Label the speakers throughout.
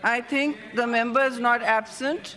Speaker 1: I think the member is not absent.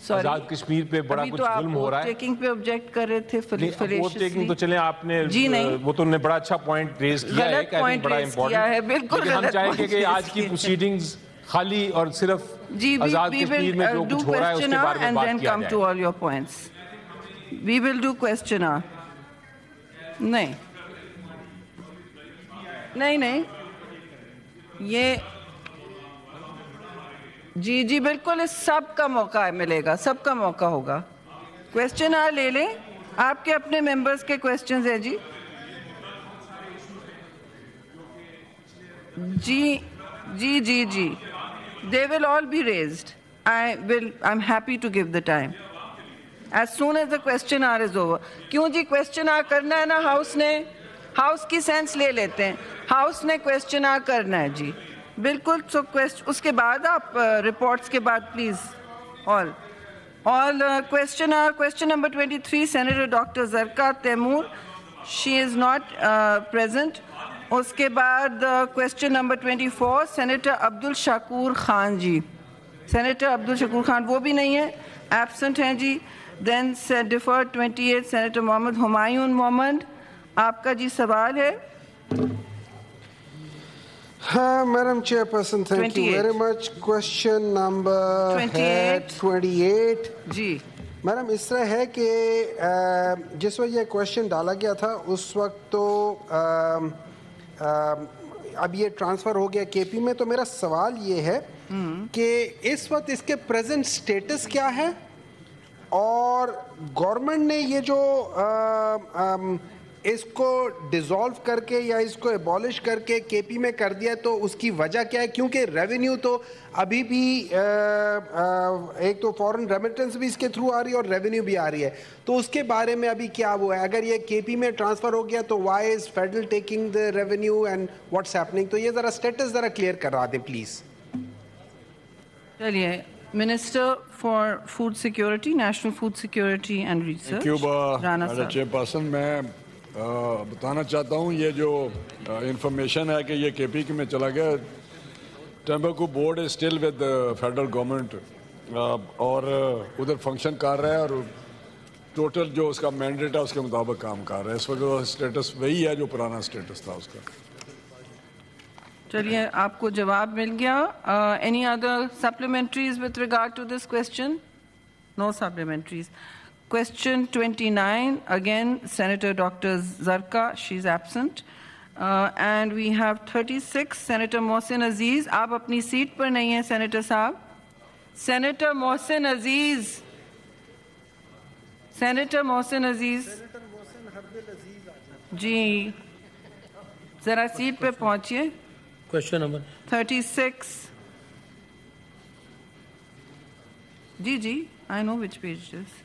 Speaker 1: Sorry.
Speaker 2: Azad Kashmir پہ بڑا کچھ ظلم ہو رہا ہے.
Speaker 1: ٹیکنگ پہ آبجیکٹ کر رہے تھے
Speaker 2: ووٹ ٹیکنگ تو چلیں آپ نے وہ تو نے بڑا اچھا پوائنٹ ریز کیا ہے کہ بڑا امپورٹنٹ لیکن ہم چاہیں گے کہ آج کی پروسیڈنگز خالی اور صرف آزاد کشمیر میں جو کچھ ہو رہا ہے اس کے بارے میں بات کیا جائے.
Speaker 1: We will do question hour. نہیں یہ جی بالکل اس سب کا موقع ملے گا, سب کا موقع ہوگا. کویسچن آر لے لیں, آپ کے اپنے ممبرز کے کویسچنز ہیں جی they will all be raised. I'm happy to give the time as soon as the question hour is over. کیوں جی question hour کرنا ہے نا, ہاؤس کی سینس لے لیتے ہیں, ہاؤس نے question hour کرنا ہے جی بالکل. سو اس کے بعد آپ رپورٹس کے بعد please all question number 23 Senator Dr. Zarqa Taimur, she is not present. اس کے بعد question number 24 Senator Abdul Shakur Khan جی, Senator Abdul Shakur Khan وہ بھی نہیں ہے, absent ہیں جی. Then deferred 28 Senator Mohammad Humayun Mohammad, آپ کا جی سوال ہے.
Speaker 3: Madam Chairperson, thank you very much. Question number 28.
Speaker 1: G
Speaker 3: madam اس طرح ہے کہ جس وقت یہ کوشچن ڈالا گیا تھا اس وقت تو اب یہ ٹرانسفر ہو گیا کے پی میں, تو میرا سوال یہ ہے کہ اس وقت اس کے پریزنٹ سٹیٹس کیا ہے, اور گورنمنٹ نے یہ جو اس کو ڈیزالو کر کے یا اس کو ایبالش کر کے کے پی میں کر دیا تو اس کی وجہ کیا ہے؟ کیونکہ ریونیو تو ابھی بھی ایک تو فورن ریمیٹنس بھی اس کے تھرو آ رہی ہے اور ریونیو بھی آ رہی ہے, تو اس کے بارے میں ابھی کیا ہوا ہے؟ اگر یہ کے پی میں ٹرانسفر ہو گیا تو why is federal taking the revenue and what's happening? تو یہ ذرا اسٹیٹس ذرا کلیئر کرا دیں پلیز.
Speaker 1: چلیے, minister for food security, national food security and research, Rana صاحب.
Speaker 4: چیئرپرسن میں بتانا چاہتا ہوں یہ جو انفارمیشن ہے کہ یہ کے پی میں چلا گیا, tobacco board is still with federal government اور ادھر فنکشن کر رہا ہے اور ٹوٹل جو اس کا مینڈیٹ ہے اس کے مطابق کام کر رہا ہے. اس وقت اسٹیٹس وہی ہے جو پرانا اسٹیٹس تھا اس کا.
Speaker 1: چلیے, آپ کو جواب مل گیا. Any other supplementaries with regard to this question? No supplementaries. Question 29, again Senator Dr. Zarqa, she is absent. And we have 36 Senator Mohsin Aziz. آپ اپنی سیٹ پر نہیں ہیں سینیٹر صاحب. سینیٹر محسن عزیز, سینیٹر محسن عزیز جی ذرا سیٹ پہ پہنچیے.
Speaker 5: Question number
Speaker 1: 36. جی I know which page it is.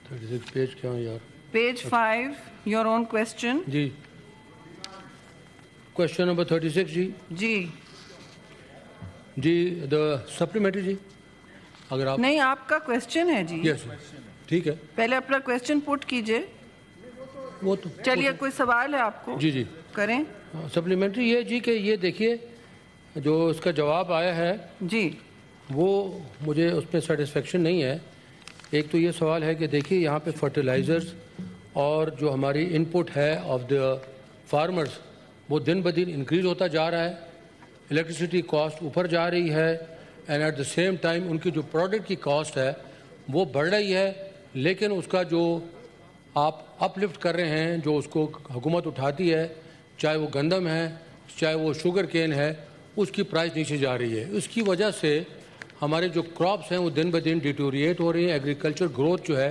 Speaker 5: 36 page کیا ہے یار؟
Speaker 1: Page 5, your own question.
Speaker 5: G Question number 36 G the supplementary جی اگر آپ
Speaker 1: نہیں, آپ کا کویسچن ہے جی.
Speaker 5: یس ٹھیک ہے,
Speaker 1: پہلے اپنا کویسچن پٹ کیجئے.
Speaker 5: وہ تو
Speaker 1: چلیے, کوئی سوال ہے آپ کو؟
Speaker 5: جی
Speaker 1: کریں.
Speaker 5: سپلیمنٹری یہ جی کہ یہ دیکھیے جو اس کا جواب آیا ہے
Speaker 1: جی
Speaker 5: وہ مجھے اس پہ سیٹسفیکشن نہیں ہے. ایک تو یہ سوال ہے کہ دیکھیے یہاں پہ فرٹیلائزرز اور جو ہماری ان پٹ ہے آف دا فارمرز وہ دن بدن انکریز ہوتا جا رہا ہے, الیکٹریسٹی کاسٹ اوپر جا رہی ہے, and at the same time ان کی جو پروڈکٹ کی کاسٹ ہے وہ بڑھ رہی ہے, لیکن اس کا جو آپ اپ لفٹ کر رہے ہیں جو اس کو حکومت اٹھاتی ہے, چاہے وہ گندم ہے چاہے وہ شوگر کین ہے, اس کی پرائس نیچے جا رہی ہے. اس کی وجہ سے ہمارے جو کراپس ہیں وہ دن بدن ڈیٹوریٹ ہو رہی ہیں, ایگریکلچر گروتھ جو ہے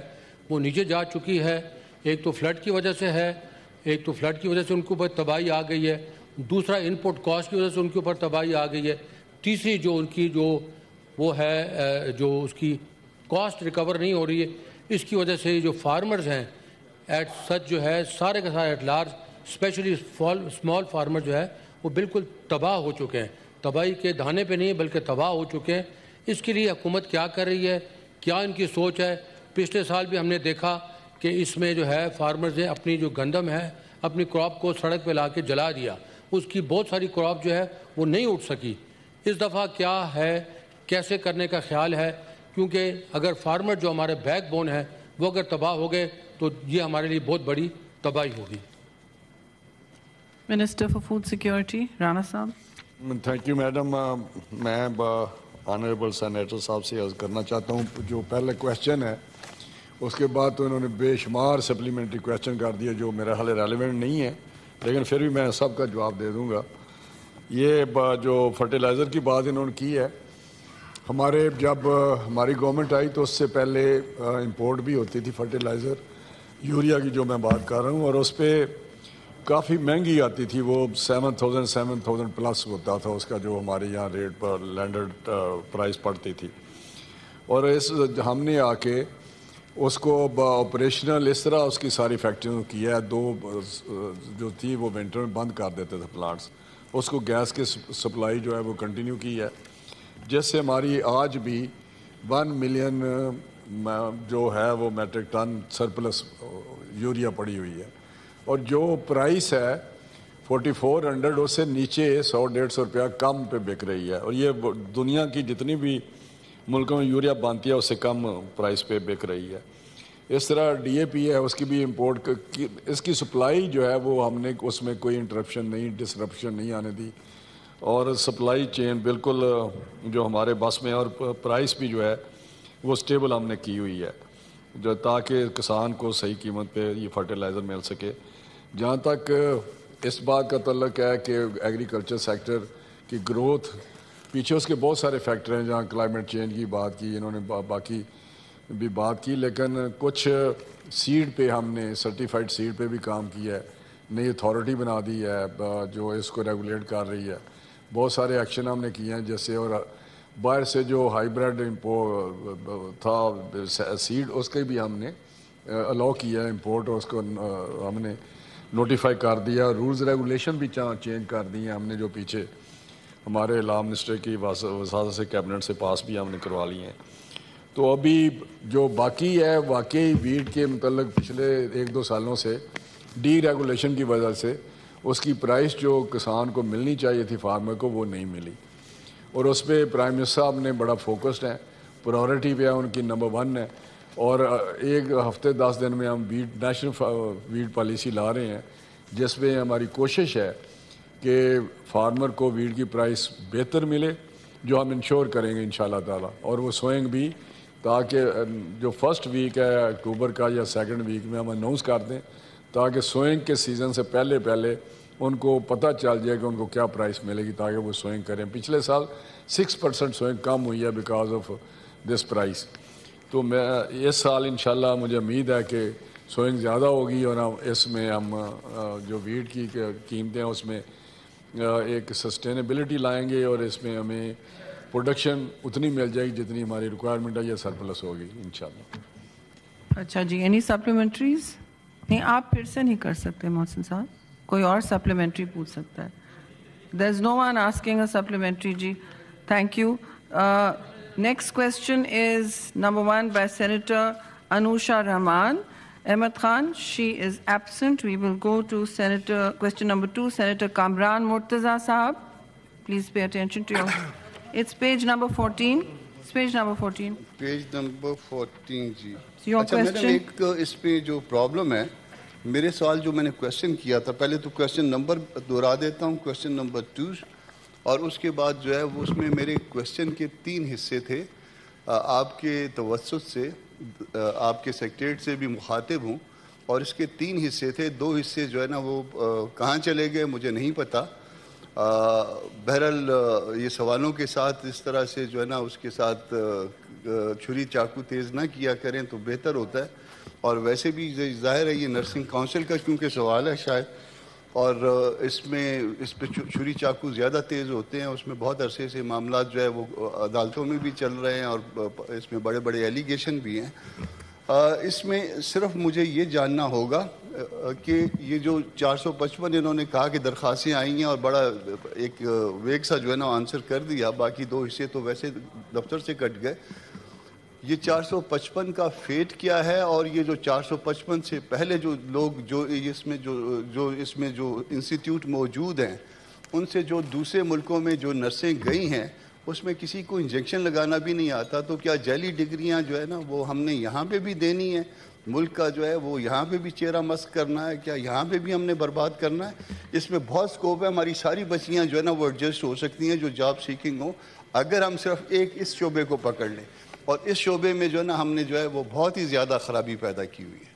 Speaker 5: وہ نیچے جا چکی ہے. ایک تو فلڈ کی وجہ سے ہے, ایک تو فلڈ کی وجہ سے ان کے اوپر تباہی آ گئی ہے, دوسرا ان پٹ کاسٹ کی وجہ سے ان کے اوپر تباہی آ گئی ہے, تیسری جو ان کی جو وہ ہے جو اس کی کاسٹ ریکور نہیں ہو رہی ہے, اس کی وجہ سے جو فارمرز ہیں ایٹ سچ جو ہے سارے کے سارے at large especially small farmer جو ہے وہ بالکل تباہ ہو چکے ہیں. تباہی کے دھانے پہ نہیں بلکہ تباہ ہو چکے ہیں. اس کے لیے حکومت کیا کر رہی ہے, کیا ان کی سوچ ہے؟ پچھلے سال بھی ہم نے دیکھا کہ اس میں جو ہے فارمرز نے اپنی جو گندم ہے اپنی کراپ کو سڑک پہ لا کے جلا دیا, اس کی بہت ساری کراپ جو ہے وہ نہیں اٹھ سکی. اس دفعہ کیا ہے, کیسے کرنے کا خیال ہے, کیونکہ اگر فارمر جو ہمارے بیک بون ہے وہ اگر تباہ ہو گئے تو یہ ہمارے لیے بہت بڑی تباہی ہوگی.
Speaker 1: Minister for food security Rana صاحب.
Speaker 4: Thank you madam. میں آنریبل سینیٹر صاحب سے عرض کرنا چاہتا ہوں, جو پہلے کویشچن ہے اس کے بعد تو انہوں نے بے شمار سپلیمنٹری کویشچن کر دیا جو میرے حال ریلیونٹ نہیں ہے, لیکن پھر بھی میں سب کا جواب دے دوں گا. یہ جو فرٹیلائزر کی بات انہوں نے کی ہے, ہمارے جب ہماری گورنمنٹ آئی تو اس سے پہلے امپورٹ بھی ہوتی تھی فرٹیلائزر, یوریا کی جو میں بات کر رہا ہوں, اور اس پہ کافی مہنگی آتی تھی, وہ 7,000 پلس ہوتا تھا اس کا جو ہمارے یہاں ریٹ پر لینڈڈ پرائز پڑتی تھی. اور ہم نے آ کے اس کو آپریشنل اس طرح اس کی ساری فیکٹریوں کیا ہے, 2 جو تھی وہ ونٹر میں بند کر دیتے تھے پلانٹس, اس کو گیس کی سپلائی جو ہے وہ کنٹینیو کی ہے, جس سے ہماری آج بھی 1 ملین جو ہے وہ میٹرک ٹن سرپلس یوریا پڑی ہوئی ہے. اور جو پرائس ہے 4400 اس سے نیچے 100-150 روپیہ کم پہ بک رہی ہے, اور یہ دنیا کی جتنی بھی ملکوں میں یوریا بنتی ہے اس سے کم پرائس پہ بک رہی ہے. اس طرح ڈی اے پی ہے, اس کی بھی امپورٹ, اس کی سپلائی جو ہے وہ ہم نے اس میں کوئی انٹرپشن نہیں, ڈسرپشن نہیں آنے دی, اور سپلائی چین بالکل جو ہمارے بس میں, اور پرائس بھی جو ہے وہ سٹیبل ہم نے کی ہوئی ہے, جو تاکہ کسان کو صحیح قیمت پہ یہ فرٹیلائزر مل سکے. جہاں تک اس بات کا تعلق ہے کہ ایگریکلچر سیکٹر کی گروتھ, پیچھے اس کے بہت سارے فیکٹر ہیں, جہاں کلائمیٹ چینج کی بات کی انہوں نے, باقی بھی بات کی, لیکن کچھ سیڈ پہ ہم نے سرٹیفائڈ سیڈ پہ بھی کام کیا ہے, نئی اتھارٹی بنا دی ہے جو اس کو ریگولیٹ کر رہی ہے, بہت سارے ایکشن ہم نے کیے ہیں جیسے, اور باہر سے جو ہائیبریڈ تھا سیڈ اس کے بھی ہم نے الاؤ کیا ہے امپورٹ, اور اس کو ہم نے نوٹیفائی کر دیا, رولز ریگولیشن بھی چینج کر دی ہیں ہم نے, جو پیچھے ہمارے لا منسٹر کی وزارت سے کیبنٹ سے پاس بھی ہم نے کروا لی ہیں. تو ابھی جو باقی ہے واقعی ویٹ کے متعلق پچھلے 1-2 سالوں سے ڈی ریگولیشن کی وجہ سے اس کی پرائس جو کسان کو ملنی چاہیے تھی فارمر کو وہ نہیں ملی, اور اس پہ پرائم منسٹر صاحب نے بڑا فوکسڈ ہیں, پرائورٹی پہ ہے ان کی, نمبر 1 ہے. اور 1 ہفتے 10 دن میں ہم نیشنل ویٹ پالیسی لا رہے ہیں, جس میں ہماری کوشش ہے کہ فارمر کو ویٹ کی پرائس بہتر ملے, جو ہم انشور کریں گے انشاءاللہ تعالی, اور وہ سوئنگ بھی, تاکہ جو فرسٹ ویک ہے اکتوبر کا یا سیکنڈ ویک میں ہم اناؤنس کر دیں, تاکہ سوئنگ کے سیزن سے پہلے ان کو پتہ چل جائے کہ ان کو کیا پرائس ملے گی, تاکہ وہ سوئنگ کریں. پچھلے سال 6% سوئنگ کم ہوئی ہے بیکاز آف دس پرائس. تو میں اس سال انشاءاللہ مجھے امید ہے کہ سوئنگ زیادہ ہوگی, اور اس میں ہم جو ویٹ کی قیمتیں ہیں اس میں ایک سسٹینیبلٹی لائیں گے, اور اس میں ہمیں پروڈکشن اتنی مل جائے گی جتنی ہماری ریکوائرمنٹ ہے, یا سرپلس ہوگی انشاءاللہ.
Speaker 1: اچھا جی, اینی سپلیمنٹریز؟ نہیں, آپ پھر سے نہیں کر سکتے محسن صاحب, کوئی اور سپلیمنٹری پوچھ سکتا ہے. There is no one asking a supplementary. جی thank you. Next question is number 1 by Senator Anusha Rahman. Ahmed Khan, she is absent. We will go to question number 2, Senator Kamran Murtaza Sahab. Please pay attention to your... It's page number 14. It's page number 14.
Speaker 6: Page number 14, جی.
Speaker 1: Your question?
Speaker 6: Madam ایک اس پہ جو problem ہے, میرے سوال جو میں نے کویشچن کیا تھا, پہلے تو کویشچن نمبر دہرا دیتا ہوں, کویشچن نمبر 2, اور اس کے بعد جو ہے وہ اس میں میرے کویشچن کے 3 حصے تھے. آپ کے توسط سے, آپ کے سیکریٹریٹ سے بھی مخاطب ہوں, اور اس کے 3 حصے تھے. 2 حصے جو ہے نا وہ کہاں چلے گئے مجھے نہیں پتہ. بہرحال یہ سوالوں کے ساتھ اس طرح سے جو ہے نا اس کے ساتھ چھری چاقو تیز نہ کیا کریں تو بہتر ہوتا ہے. اور ویسے بھی ظاہر ہے یہ نرسنگ کونسل کا کیونکہ سوال ہے شاید, اور اس پہ چھری چاقو زیادہ تیز ہوتے ہیں. اس میں بہت عرصے سے معاملات جو ہے وہ عدالتوں میں بھی چل رہے ہیں, اور اس میں بڑے بڑے ایلیگیشن بھی ہیں. اس میں صرف مجھے یہ جاننا ہوگا کہ یہ جو 455 انہوں نے کہا کہ درخواستیں آئی ہیں, اور بڑا ایک ویگ سا جو ہے نا آنسر کر دیا, باقی 2 حصے تو ویسے دفتر سے کٹ گئے. یہ 455 کا فیٹ کیا ہے، اور یہ جو 455 سے پہلے جو لوگ جو اس میں جو انسٹیٹیوٹ موجود ہیں، ان سے جو دوسرے ملکوں میں جو نرسیں گئی ہیں اس میں کسی کو انجیکشن لگانا بھی نہیں آتا، تو کیا جعلی ڈگریاں جو ہے نا وہ ہم نے یہاں پہ بھی دینی ہے؟ ملک کا جو ہے وہ یہاں پہ بھی چہرہ مسخ کرنا ہے؟ کیا یہاں پہ بھی ہم نے برباد کرنا ہے؟ اس میں بہت سکوپ ہے، ہماری ساری بچیاں جو ہے نا وہ ایڈجسٹ ہو سکتی ہیں جو جاب سیکنگ ہوں، اگر ہم صرف ایک اس شعبے کو پکڑ لیں، اور اس شعبے میں جو ہے نا ہم نے جو ہے وہ بہت ہی زیادہ خرابی پیدا کی ہوئی ہے۔